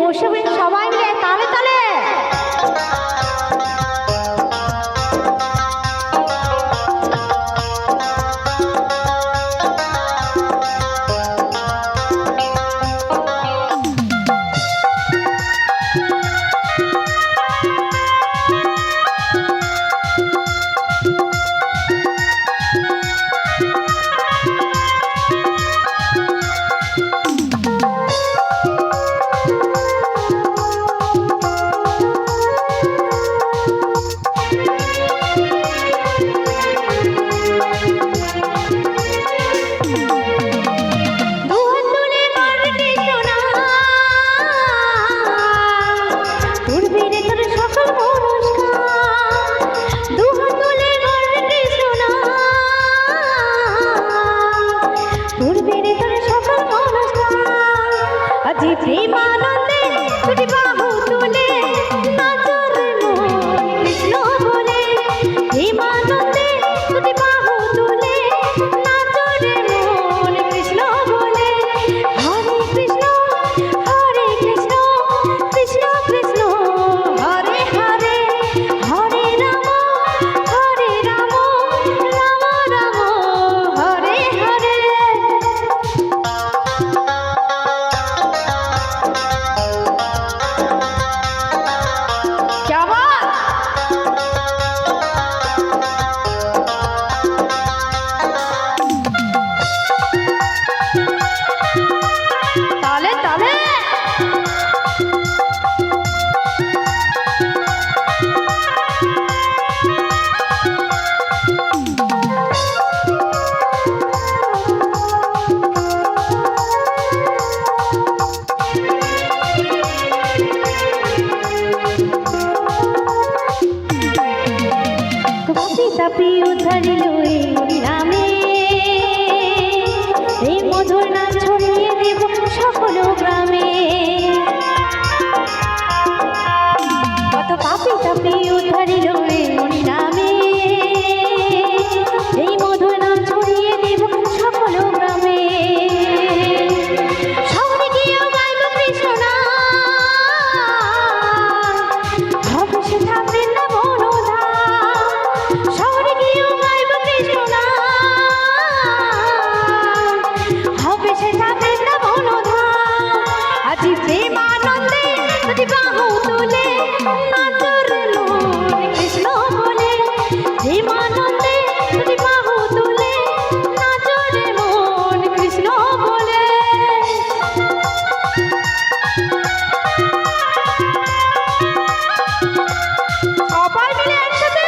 বসবেন সবাই মিলে তালে তালে। প্রেমানন্দে দুটি বাহু তুলে নাচো রে মন কৃষ্ণ বলে, প্রেমানন্দে দুটি বাহু তুলে নাচো রে মন কৃষ্ণ বলে। হরে কৃষ্ণ কৃষ্ণ কৃষ্ণ হরে হরে, হরে রাম রাম রাম হরে হরে। क्या बात! ताले ताले। তাপি উদ্ধারিল এই নামে, এই মধুর নাম ছড়িয়ে দেব সকল গ্রামে। কত পাপি তাপি উদ্ধারিল এই নামে, এই মধুর নাম ছড়িয়ে দেব সকল গ্রামে। শহরে গিয়েও গাইব কৃষ্ণ নাম, হবে সেটা বৃন্দাবন ধাম। শহরে গিয়েও গাইব কৃষ্ণ নাম, হবে সেটা বৃন্দাবন ধাম। আজি প্রেমানন্দে দুটি বাহু তুলে নাচো রে মন কৃষ্ণ বলে, প্রেমানন্দে দুটি বাহু তুলে নাচো রে মন কৃষ্ণ বলে। সবাই মিলে একসাথে।